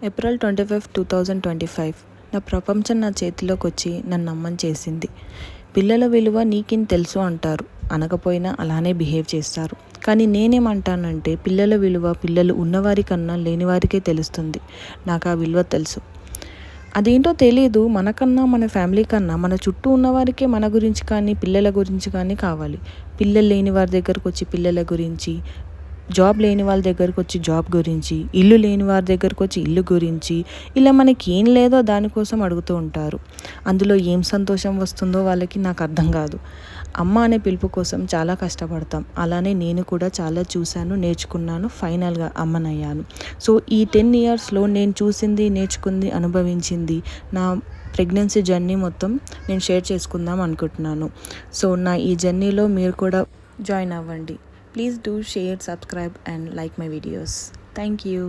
April 25, 2025 నా ప్రపంచం నా చేతిలోకి వచ్చి నన్ను అమ్మని చేసింది. పిల్లల విలువ నీకేం తెలుసు అంటారు, అనకపోయినా అలానే బిహేవ్ చేస్తారు. కానీ నేనేమంటానంటే పిల్లల విలువ పిల్లలు ఉన్నవారి కన్నా లేనివారికే తెలుస్తుంది. నాకు ఆ విలువ తెలుసు. అదేంటో తెలియదు, మనకన్నా మన ఫ్యామిలీ కన్నా మన చుట్టూ ఉన్నవారికే మన గురించి కానీ పిల్లల గురించి కానీ కావాలి. పిల్లలు లేని వారి దగ్గరకు వచ్చి పిల్లల గురించి, జాబ్ లేని వాళ్ళ దగ్గరకు వచ్చి జాబ్ గురించి, ఇల్లు లేని వారి దగ్గరకు వచ్చి ఇల్లు గురించి, ఇలా మనకి ఏం లేదో దానికోసం అడుగుతూ ఉంటారు. అందులో ఏం సంతోషం వస్తుందో వాళ్ళకి నాకు అర్థం కాదు. అమ్మ అనే పిలుపు కోసం చాలా కష్టపడతాం. అలానే నేను కూడా చాలా చూశాను, నేర్చుకున్నాను, ఫైనల్గా అమ్మనయ్యాను. సో ఈ 10 ఇయర్స్లో నేను చూసింది, నేర్చుకుంది, అనుభవించింది, నా ప్రెగ్నెన్సీ జర్నీ మొత్తం నేను షేర్ చేసుకుందాం అనుకుంటున్నాను. సో నా ఈ జర్నీలో మీరు కూడా జాయిన్ అవ్వండి. Please do share, subscribe and like my videos. Thank you.